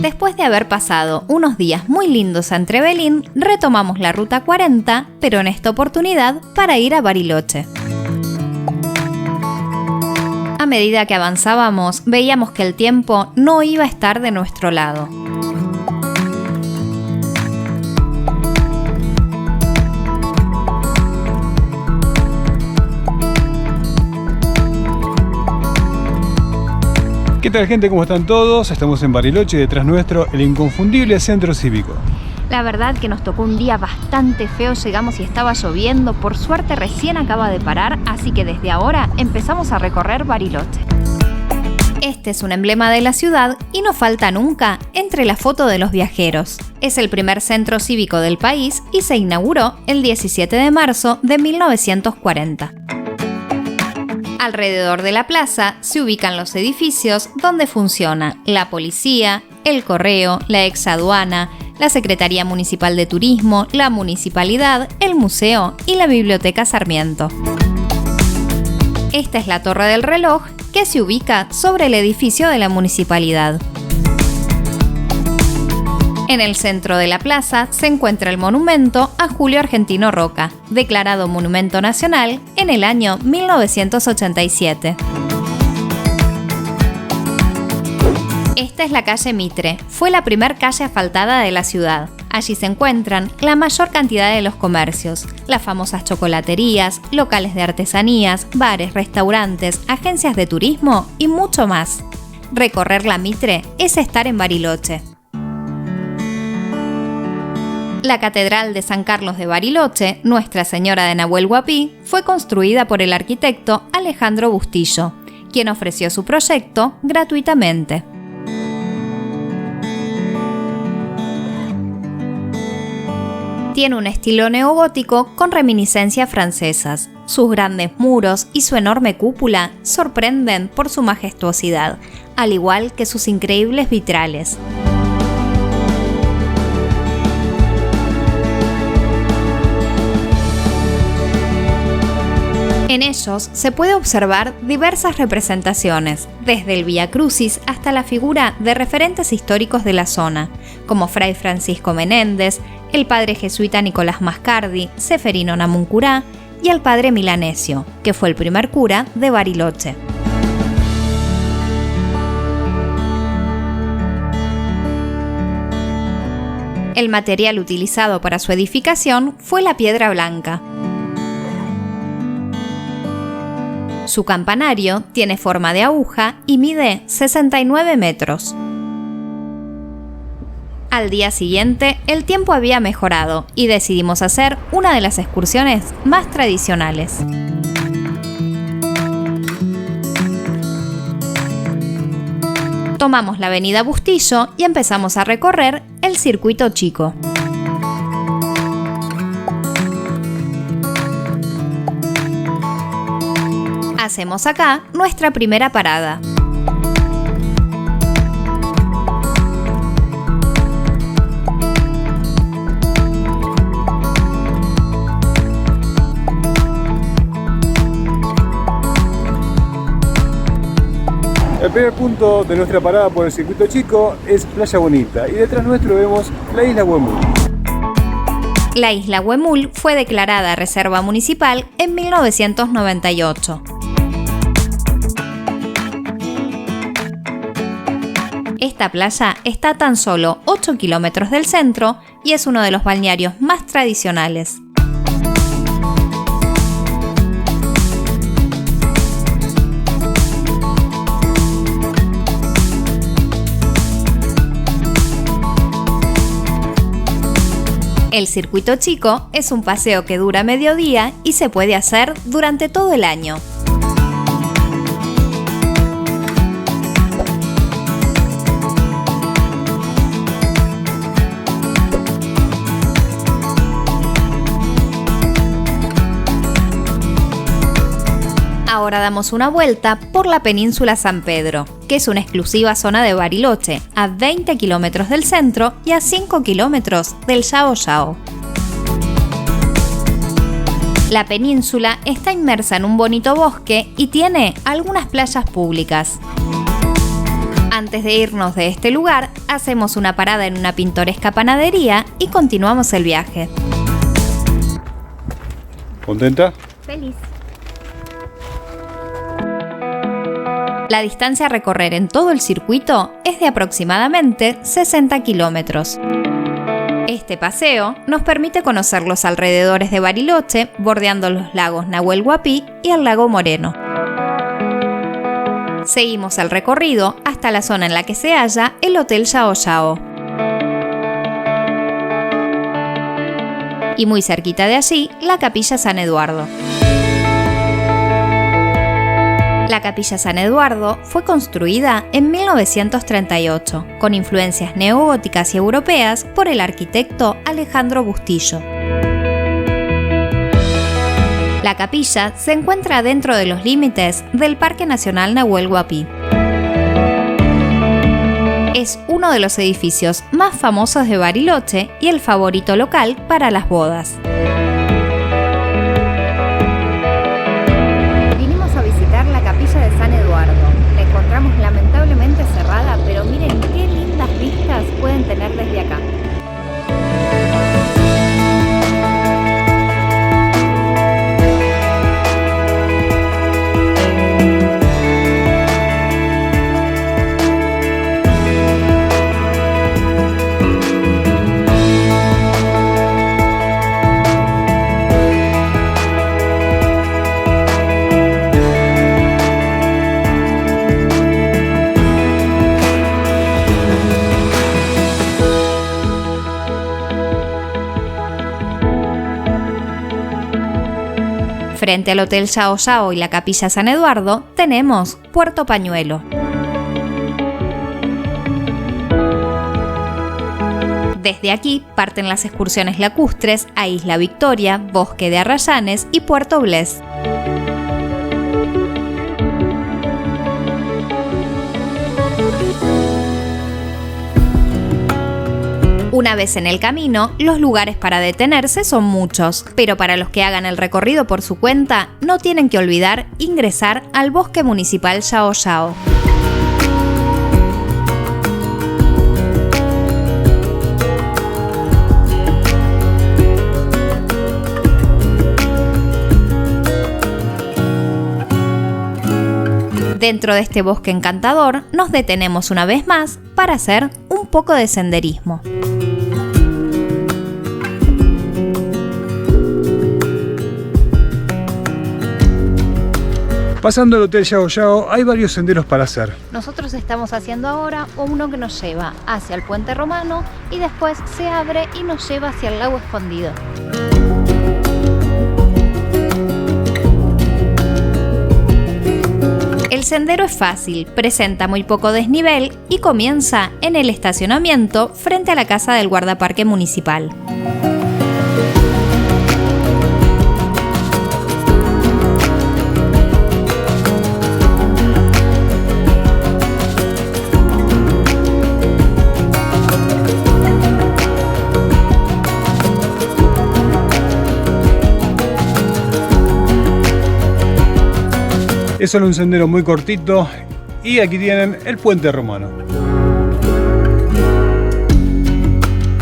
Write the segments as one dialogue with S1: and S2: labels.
S1: Después de haber pasado unos días muy lindos en Trevelin, retomamos la ruta 40, pero en esta oportunidad para ir a Bariloche. A medida que avanzábamos, veíamos que el tiempo no iba a estar de nuestro lado.
S2: ¿Qué tal, gente? ¿Cómo están todos? Estamos en Bariloche y detrás nuestro el inconfundible centro cívico.
S1: La verdad que nos tocó un día bastante feo, llegamos y estaba lloviendo, por suerte recién acaba de parar, así que desde ahora empezamos a recorrer Bariloche. Este es un emblema de la ciudad y no falta nunca entre la foto de los viajeros. Es el primer centro cívico del país y se inauguró el 17 de marzo de 1940. Alrededor de la plaza se ubican los edificios donde funciona la policía, el correo, la exaduana, la Secretaría Municipal de Turismo, la municipalidad, el museo y la Biblioteca Sarmiento. Esta es la Torre del Reloj, que se ubica sobre el edificio de la municipalidad. En el centro de la plaza se encuentra el monumento a Julio Argentino Roca, declarado Monumento Nacional en el año 1987. Esta es la calle Mitre, fue la primera calle asfaltada de la ciudad. Allí se encuentran la mayor cantidad de los comercios, las famosas chocolaterías, locales de artesanías, bares, restaurantes, agencias de turismo y mucho más. Recorrer la Mitre es estar en Bariloche. La Catedral de San Carlos de Bariloche, Nuestra Señora de Nahuel Huapi, fue construida por el arquitecto Alejandro Bustillo, quien ofreció su proyecto gratuitamente. Tiene un estilo neogótico con reminiscencias francesas. Sus grandes muros y su enorme cúpula sorprenden por su majestuosidad, al igual que sus increíbles vitrales. En ellos se puede observar diversas representaciones, desde el Vía Crucis hasta la figura de referentes históricos de la zona, como Fray Francisco Menéndez, el padre jesuita Nicolás Mascardi, Seferino Namuncurá y el padre Milanesio, que fue el primer cura de Bariloche. El material utilizado para su edificación fue la piedra blanca. Su campanario tiene forma de aguja y mide 69 metros. Al día siguiente, el tiempo había mejorado y decidimos hacer una de las excursiones más tradicionales. Tomamos la avenida Bustillo y empezamos a recorrer el circuito chico. Hacemos acá nuestra primera parada.
S2: El primer punto de nuestra parada por el circuito chico es Playa Bonita y detrás nuestro vemos la isla Huemul.
S1: La isla Huemul fue declarada reserva municipal en 1998. Esta playa está a tan solo 8 kilómetros del centro y es uno de los balnearios más tradicionales. El circuito chico es un paseo que dura medio día y se puede hacer durante todo el año. Ahora damos una vuelta por la península San Pedro, que es una exclusiva zona de Bariloche, a 20 kilómetros del centro y a 5 kilómetros del Yao Yao. La península está inmersa en un bonito bosque y tiene algunas playas públicas. Antes de irnos de este lugar, hacemos una parada en una pintoresca panadería y continuamos el viaje.
S2: ¿Contenta?
S1: Feliz. La distancia a recorrer en todo el circuito es de aproximadamente 60 kilómetros. Este paseo nos permite conocer los alrededores de Bariloche, bordeando los lagos Nahuel Huapi y el lago Moreno. Seguimos el recorrido hasta la zona en la que se halla el Hotel Yao Yao. Y muy cerquita de allí, la Capilla San Eduardo. La Capilla San Eduardo fue construida en 1938, con influencias neogóticas y europeas por el arquitecto Alejandro Bustillo. La capilla se encuentra dentro de los límites del Parque Nacional Nahuel Huapi. Es uno de los edificios más famosos de Bariloche y el favorito local para las bodas. Vinimos a visitar la Capilla de San Eduardo. La encontramos lamentablemente cerrada, pero miren qué lindas vistas pueden tener desde acá. Frente al Hotel Yao Yao y la Capilla San Eduardo tenemos Puerto Pañuelo. Desde aquí parten las excursiones lacustres a Isla Victoria, Bosque de Arrayanes y Puerto Blés. Una vez en el camino, los lugares para detenerse son muchos, pero para los que hagan el recorrido por su cuenta, no tienen que olvidar ingresar al Bosque Municipal Yao Yao. Dentro de este bosque encantador, nos detenemos una vez más para hacer un poco de senderismo.
S2: Pasando el Hotel Yao Yao hay varios senderos para hacer.
S1: Nosotros estamos haciendo ahora uno que nos lleva hacia el Puente Romano y después se abre y nos lleva hacia el Lago Escondido. El sendero es fácil, presenta muy poco desnivel y comienza en el estacionamiento frente a la casa del guardaparque municipal.
S2: Es solo un sendero muy cortito y aquí tienen el Puente Romano.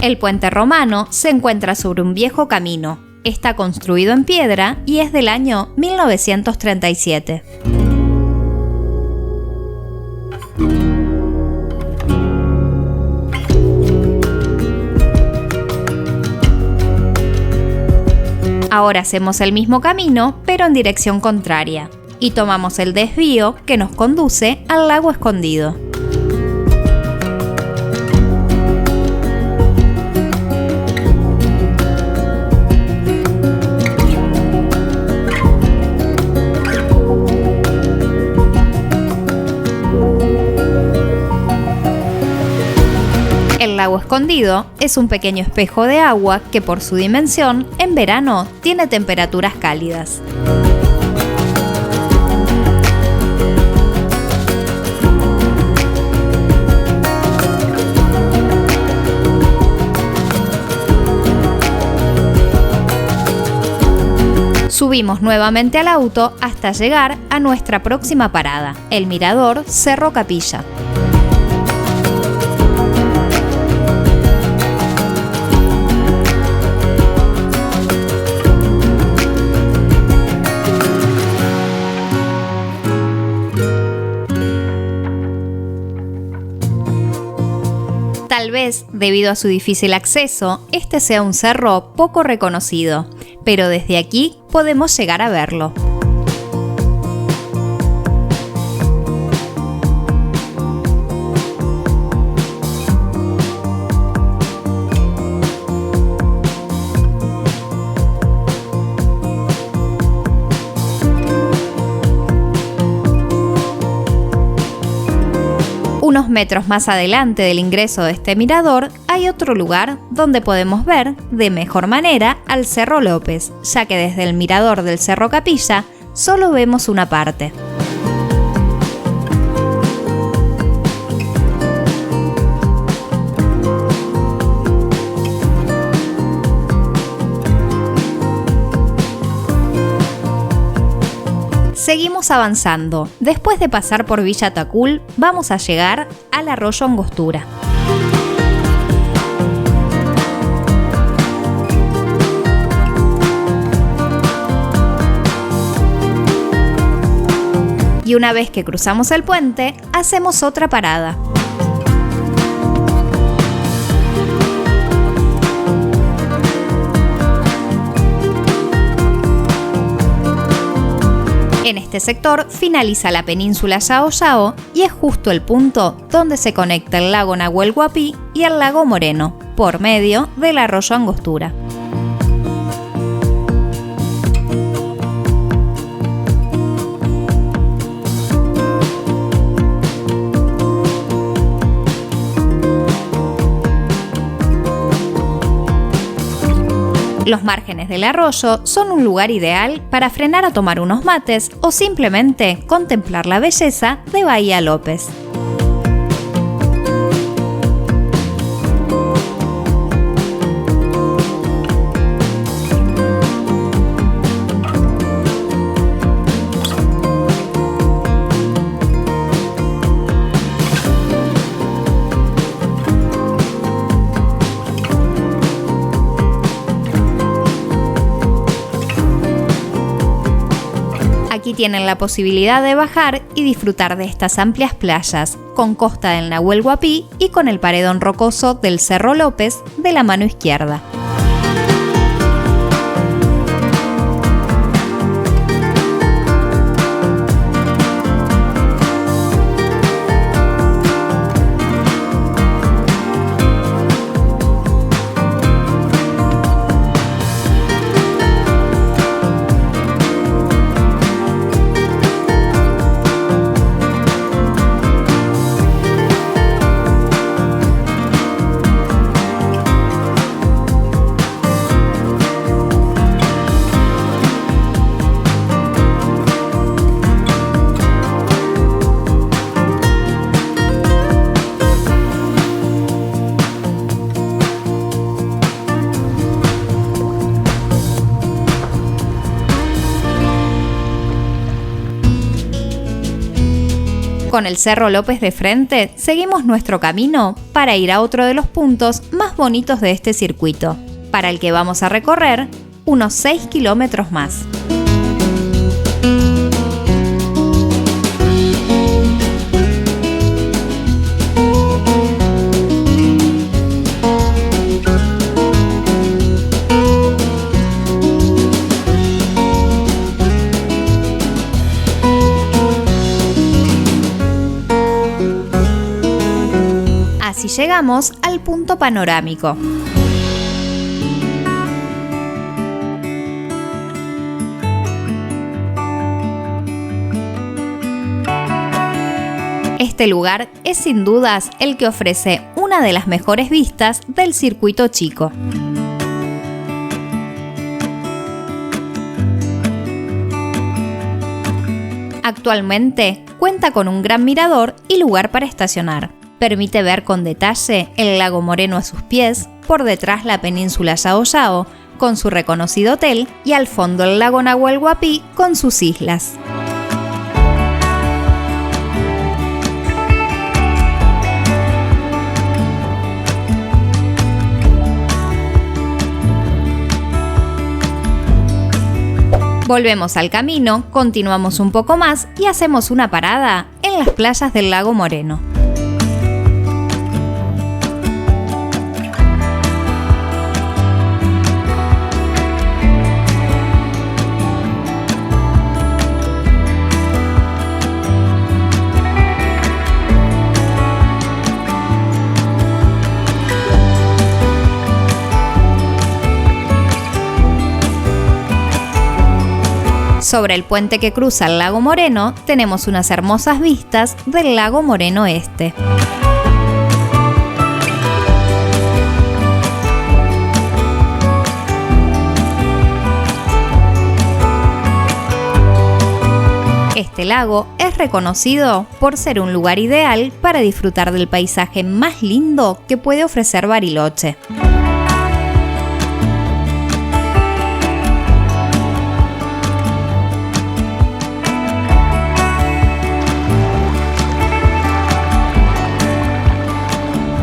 S1: El Puente Romano se encuentra sobre un viejo camino. Está construido en piedra y es del año 1937. Ahora hacemos el mismo camino, pero en dirección contraria, y tomamos el desvío que nos conduce al Lago Escondido. El Lago Escondido es un pequeño espejo de agua que por su dimensión, en verano, tiene temperaturas cálidas. Subimos nuevamente al auto hasta llegar a nuestra próxima parada, el mirador Cerro Capilla. Tal vez, debido a su difícil acceso, este sea un cerro poco reconocido, pero desde aquí podemos llegar a verlo. Unos metros más adelante del ingreso de este mirador hay otro lugar donde podemos ver de mejor manera al Cerro López, ya que desde el mirador del Cerro Capilla solo vemos una parte. Seguimos avanzando. Después de pasar por Villa Tacul, vamos a llegar al arroyo Angostura. Y una vez que cruzamos el puente, hacemos otra parada. En este sector finaliza la península Yao Yao y es justo el punto donde se conecta el lago Nahuel Huapi y el lago Moreno, por medio del arroyo Angostura. Los márgenes del arroyo son un lugar ideal para frenar a tomar unos mates o simplemente contemplar la belleza de Bahía López. Aquí tienen la posibilidad de bajar y disfrutar de estas amplias playas, con costa del Nahuel Huapi y con el paredón rocoso del Cerro López de la mano izquierda. Con el Cerro López de frente, seguimos nuestro camino para ir a otro de los puntos más bonitos de este circuito, para el que vamos a recorrer unos 6 kilómetros más. Así llegamos al punto panorámico. Este lugar es sin dudas el que ofrece una de las mejores vistas del circuito chico. Actualmente cuenta con un gran mirador y lugar para estacionar. Permite ver con detalle el lago Moreno a sus pies, por detrás la península Yao Yao con su reconocido hotel y al fondo el lago Nahuel Huapi con sus islas. Volvemos al camino, continuamos un poco más y hacemos una parada en las playas del lago Moreno. Sobre el puente que cruza el lago Moreno tenemos unas hermosas vistas del lago Moreno Este. Este lago es reconocido por ser un lugar ideal para disfrutar del paisaje más lindo que puede ofrecer Bariloche.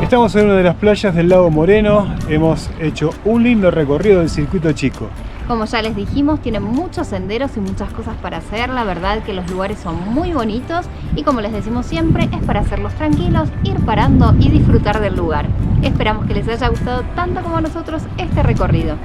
S2: Estamos en una de las playas del lago Moreno. Hemos hecho un lindo recorrido del circuito chico.
S1: Como ya les dijimos, tiene muchos senderos y muchas cosas para hacer. La verdad que los lugares son muy bonitos y como les decimos siempre, es para hacerlos tranquilos, ir parando y disfrutar del lugar. Esperamos que les haya gustado tanto como a nosotros este recorrido.